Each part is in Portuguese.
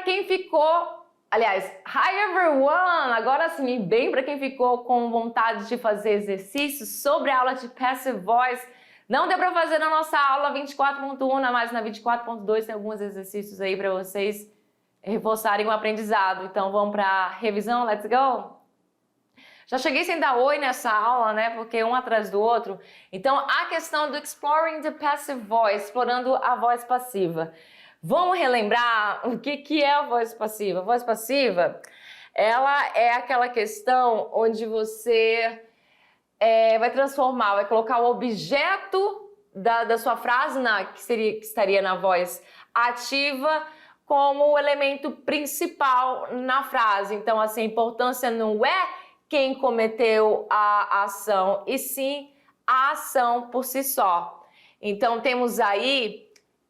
quem ficou, aliás, hi everyone! Agora sim, bem para quem ficou com vontade de fazer exercícios sobre a aula de Passive Voice. Não deu para fazer na nossa aula 24.1, mas na 24.2 tem alguns exercícios aí para vocês reforçarem o aprendizado. Então vamos para a revisão, let's go! Já cheguei sem dar oi nessa aula, né? Porque um atrás do outro. Então, a questão do Exploring the Passive Voice, explorando a voz passiva. Vamos relembrar o que é a voz passiva? A voz passiva, ela é aquela questão onde você vai transformar, vai colocar o objeto da sua frase, que estaria na voz ativa, como o elemento principal na frase. Então, assim, a importância não é quem cometeu a ação, e sim a ação por si só. Então, temos aí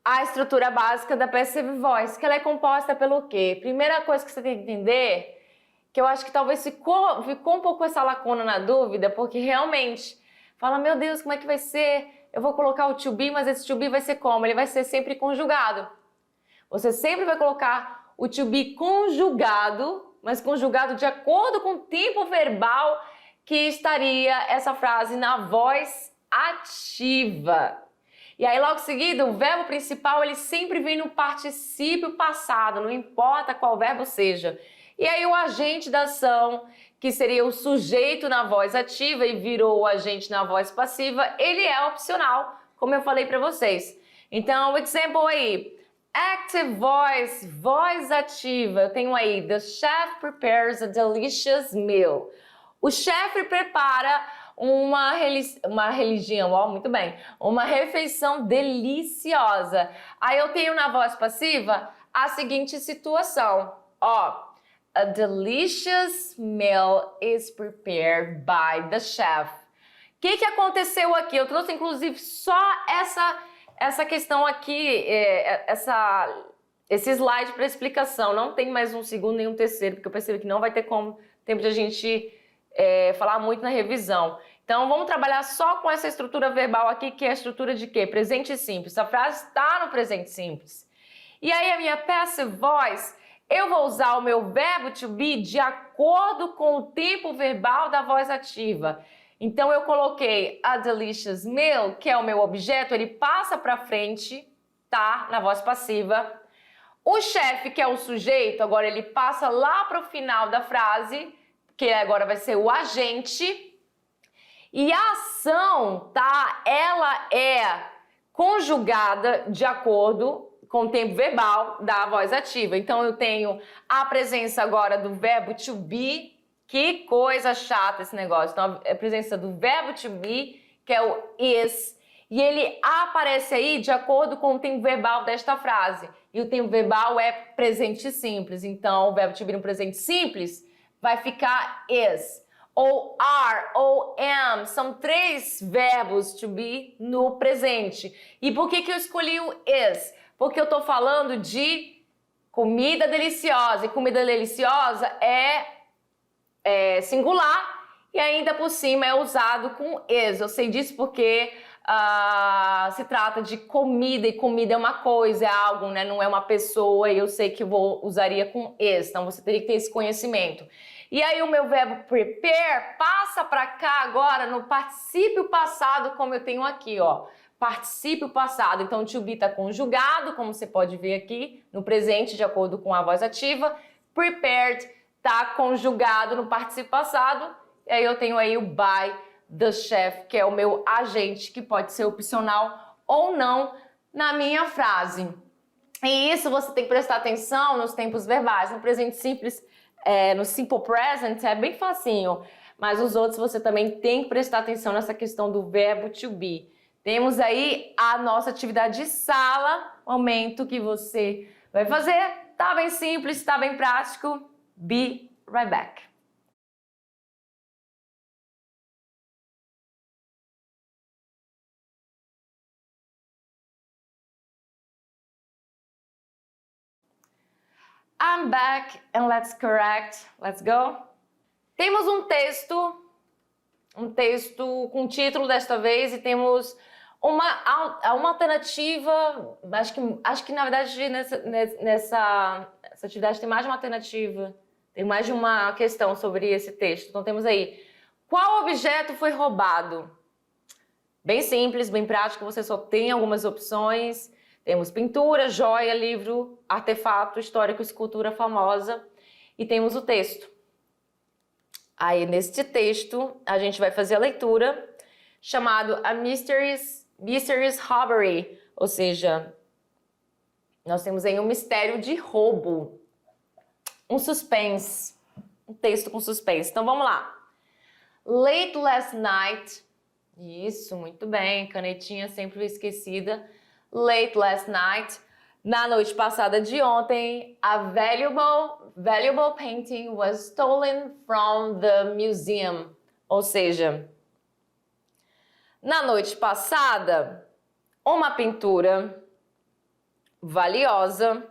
a estrutura básica da Passive Voice, que ela é composta pelo quê? Primeira coisa que você tem que entender, que eu acho que talvez ficou um pouco essa lacuna na dúvida, porque realmente, fala, meu Deus, como é que vai ser? Eu vou colocar o to be, mas esse to be vai ser como? Ele vai ser sempre conjugado. Você sempre vai colocar o to be conjugado, mas conjugado de acordo com o tempo verbal que estaria essa frase na voz ativa. E aí, logo em seguida, o verbo principal, ele sempre vem no particípio passado, não importa qual verbo seja. E aí, o agente da ação, que seria o sujeito na voz ativa e virou o agente na voz passiva, ele é opcional, como eu falei para vocês. Então, o exemplo aí, active voice, voz ativa. Eu tenho aí, the chef prepares a delicious meal. O chefe prepara uma religião, ó, muito bem, uma refeição deliciosa. Aí eu tenho na voz passiva a seguinte situação, ó, a delicious meal is prepared by the chef. O que aconteceu aqui? Eu trouxe inclusive só essa questão aqui, esse slide para explicação. Não tem mais um segundo nem um terceiro, porque eu percebi que não vai ter tempo de a gente falar muito na revisão. Então vamos trabalhar só com essa estrutura verbal aqui, que é a estrutura de quê? Presente simples. A frase está no presente simples. E aí a minha passive voice, eu vou usar o meu verbo to be de acordo com o tempo verbal da voz ativa. Então eu coloquei a delicious meal, que é o meu objeto, ele passa para frente, tá? Na voz passiva. O chefe, que é o sujeito, agora ele passa lá para o final da frase, que agora vai ser o agente. E a ação, tá? Ela é conjugada de acordo com o tempo verbal da voz ativa. Então eu tenho a presença agora do verbo to be. Que coisa chata esse negócio. Então, a presença do verbo to be, que é o is, e ele aparece aí de acordo com o tempo verbal desta frase. E o tempo verbal é presente simples. Então, o verbo to be no presente simples vai ficar is. Ou are, ou am, são três verbos to be no presente. E por que eu escolhi o is? Porque eu estou falando de comida deliciosa. E comida deliciosa é singular e ainda por cima é usado com is. Eu sei disso porque se trata de comida e comida é uma coisa, é algo, né? Não é uma pessoa, e eu sei que eu usaria com is. Então você teria que ter esse conhecimento. E aí o meu verbo prepare passa para cá agora no particípio passado, como eu tenho aqui, ó. Particípio passado. Então to be está conjugado, como você pode ver aqui, no presente, de acordo com a voz ativa. Prepared está conjugado no particípio passado, e aí eu tenho aí o by the chef, que é o meu agente, que pode ser opcional ou não na minha frase. E isso você tem que prestar atenção nos tempos verbais. No presente simples, no simple present, é bem facinho, mas os outros você também tem que prestar atenção nessa questão do verbo to be. Temos aí a nossa atividade de sala, momento que você vai fazer. Tá bem simples, tá bem prático. Be right back. I'm back and let's correct. Let's go. Temos um texto com título desta vez e temos uma alternativa, acho que na verdade nessa Essa atividade tem mais de uma alternativa, tem mais de uma questão sobre esse texto. Então temos aí, qual objeto foi roubado? Bem simples, bem prático, você só tem algumas opções. Temos pintura, joia, livro, artefato histórico, escultura famosa e temos o texto. Aí neste texto a gente vai fazer a leitura chamado A Mysterious Robbery, ou seja, nós temos aí um mistério de roubo, um suspense, um texto com suspense. Então vamos lá. Late last night, isso, muito bem, canetinha sempre esquecida. Late last night, na noite passada de ontem, a valuable painting was stolen from the museum. Ou seja, na noite passada, uma pintura valiosa,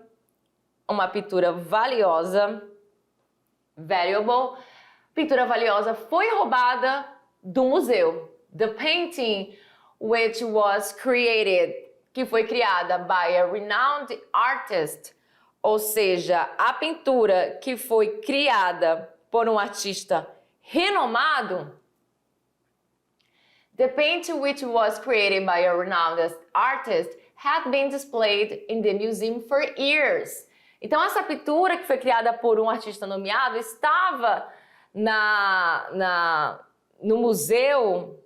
valuable, pintura valiosa foi roubada do museu. The painting which was created, que foi criada by a renowned artist, ou seja, a pintura que foi criada por um artista renomado. The painting which was created by a renowned artist had been displayed in the museum for years. Então essa pintura que foi criada por um artista nomeado estava no museu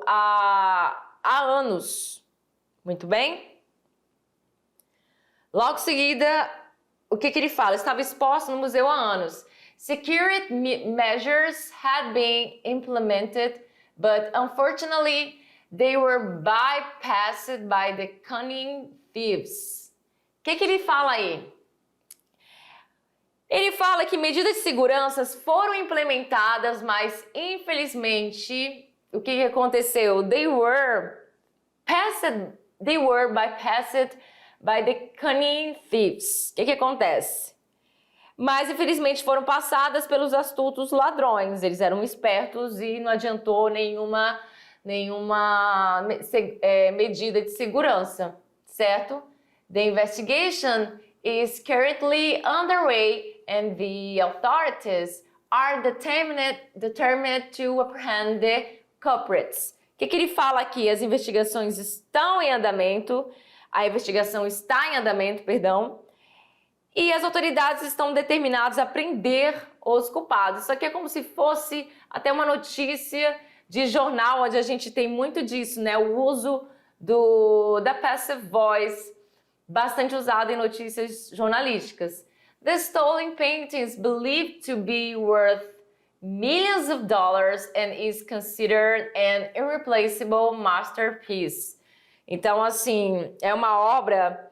há anos. Muito bem? Logo em seguida, o que ele fala? Estava exposto no museu há anos. Security measures had been implemented, but unfortunately they were bypassed by the cunning thieves. O que ele fala aí? Ele fala que medidas de segurança foram implementadas, mas infelizmente o que aconteceu? They were bypassed by the cunning thieves. O que acontece? Mas infelizmente foram passadas pelos astutos ladrões. Eles eram espertos e não adiantou nenhuma medida de segurança, certo? The investigation is currently underway and the authorities are determined to apprehend the culprits. O que ele fala aqui? As investigações estão em andamento, a investigação está em andamento, perdão, e as autoridades estão determinadas a prender os culpados. Isso aqui é como se fosse até uma notícia de jornal, onde a gente tem muito disso, né? O uso da passive voice, bastante usado em notícias jornalísticas. The stolen painting is believed to be worth millions of dollars and is considered an irreplaceable masterpiece. Então, assim, é uma obra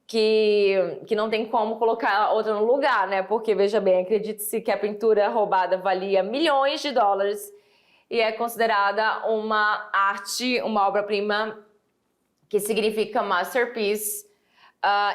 que não tem como colocar outra no lugar, né? Porque, veja bem, acredite-se que a pintura roubada valia milhões de dólares e é considerada uma arte, uma obra-prima que significa masterpiece,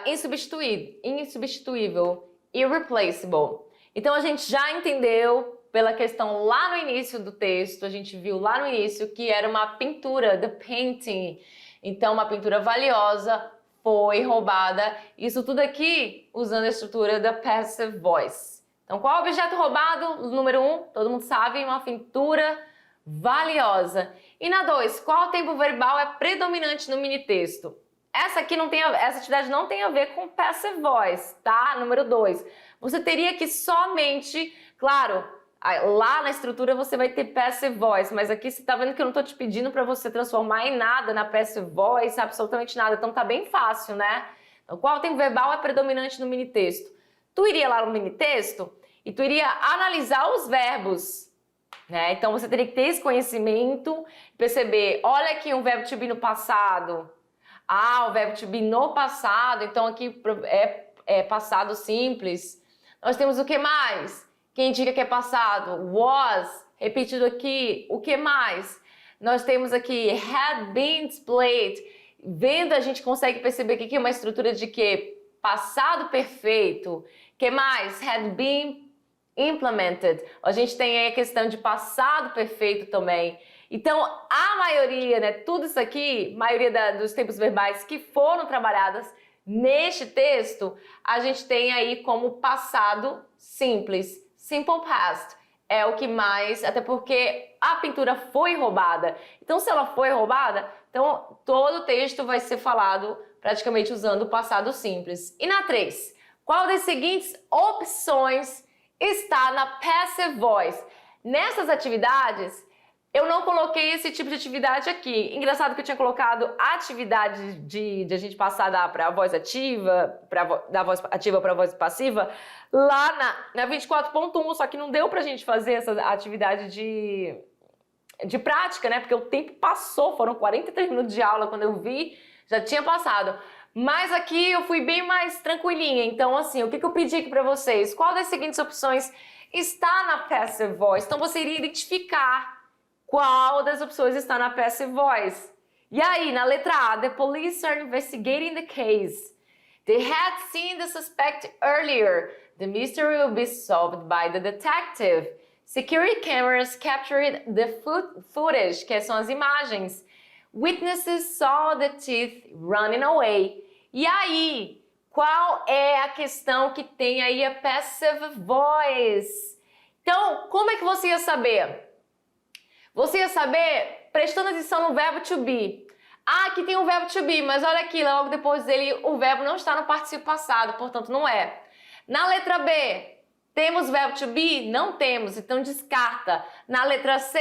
insubstituível, irreplaceable. Então, a gente já entendeu pela questão lá no início do texto, a gente viu lá no início que era uma pintura, the painting. Então, uma pintura valiosa foi roubada. Isso tudo aqui usando a estrutura da passive voice. Então, qual é o objeto roubado? Número 1, todo mundo sabe, uma pintura valiosa. E na 2, qual tempo verbal é predominante no minitexto? Essa atividade não tem a ver com passive voice, tá? Número 2, você teria que somente, claro, lá na estrutura você vai ter passive voice, mas aqui você tá vendo que eu não tô te pedindo para você transformar em nada na passive voice, absolutamente nada, então tá bem fácil, né? Então, qual tempo verbal é predominante no minitexto? Tu iria lá no minitexto e tu iria analisar os verbos, né? Então você teria que ter esse conhecimento, perceber, olha aqui um verbo to be no passado. O verbo to be no passado, então aqui é passado simples. Nós temos o que mais? Quem indica que é passado? Was, repetido aqui. O que mais? Nós temos aqui had been displayed. Vendo, a gente consegue perceber que aqui é uma estrutura de quê? Passado perfeito. Que mais? Had been implemented. A gente tem aí a questão de passado perfeito também. Então, a maioria, né, tudo isso aqui, maioria dos tempos verbais que foram trabalhadas Neste texto, a gente tem aí como passado simples, simple past. É o que mais, até porque a pintura foi roubada. Então, se ela foi roubada, então todo o texto vai ser falado praticamente usando o passado simples. E na 3, qual das seguintes opções está na passive voice? Nessas atividades, eu não coloquei esse tipo de atividade aqui. Engraçado que eu tinha colocado a atividade de a gente passar para a voz ativa, da voz ativa para a voz passiva, lá na 24.1, só que não deu pra gente fazer essa atividade de prática, né? Porque o tempo passou, foram 43 minutos de aula, quando eu vi, já tinha passado. Mas aqui eu fui bem mais tranquilinha, então assim, o que eu pedi aqui pra vocês? Qual das seguintes opções está na passive voice? Então você iria identificar qual das opções está na passive voice. E aí, na letra A, the police are investigating the case. They had seen the suspect earlier. The mystery will be solved by the detective. Security cameras captured the footage, que são as imagens. Witnesses saw the thief running away. E aí, qual é a questão que tem aí a passive voice? Então, como é que você ia saber? Você ia saber prestando atenção no verbo to be. Ah, aqui tem o verbo to be, mas olha aqui, logo depois dele o verbo não está no particípio passado, portanto não é. Na letra B, temos o verbo to be? Não temos, então descarta. Na letra C,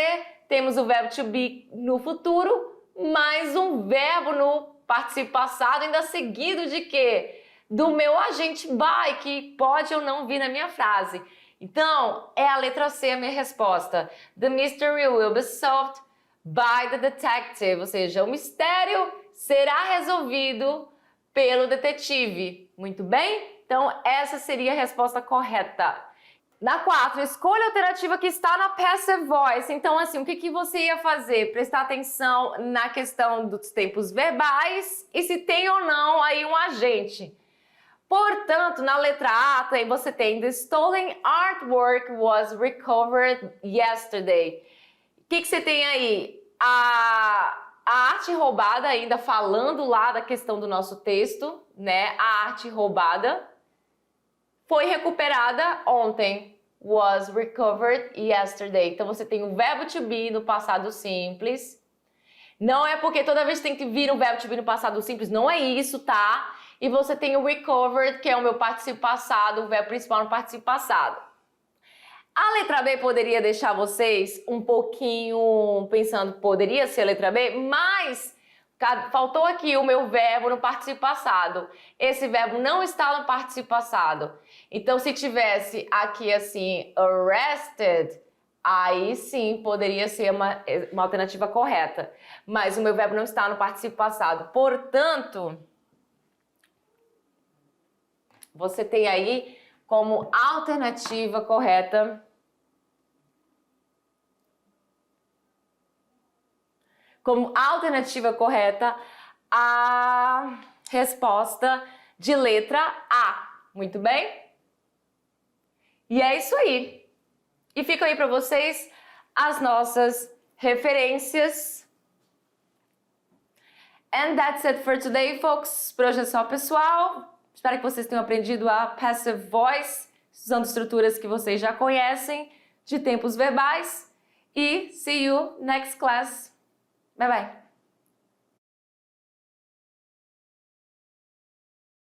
temos o verbo to be no futuro, mais um verbo no particípio passado, ainda seguido de quê? Do meu agente by, que pode ou não vir na minha frase. Então, é a letra C a minha resposta. The mystery will be solved by the detective, ou seja, o mistério será resolvido pelo detetive. Muito bem? Então, essa seria a resposta correta. Na 4, escolha a alternativa que está na passive voice. Então, assim, o que você ia fazer? Prestar atenção na questão dos tempos verbais e se tem ou não aí um agente. Portanto, na letra A, você tem the stolen artwork was recovered yesterday. O que você tem aí? A arte roubada, ainda falando lá da questão do nosso texto, né? A arte roubada foi recuperada ontem. Was recovered yesterday. Então, você tem o verbo to be no passado simples. Não é porque toda vez tem que vir um verbo to be no passado simples, não é isso, tá? E você tem o recovered, que é o meu particípio passado, o verbo principal no particípio passado. A letra B poderia deixar vocês um pouquinho pensando, poderia ser a letra B, mas faltou aqui o meu verbo no particípio passado. Esse verbo não está no particípio passado. Então, se tivesse aqui assim, arrested, aí sim poderia ser uma alternativa correta. Mas o meu verbo não está no particípio passado. Portanto, você tem aí como alternativa correta a resposta de letra A. Muito bem? E é isso aí. E fica aí para vocês as nossas referências. And that's it for today, folks. Por hoje é só, pessoal. Espero que vocês tenham aprendido a passive voice, usando estruturas que vocês já conhecem, de tempos verbais. E see you next class. Bye bye.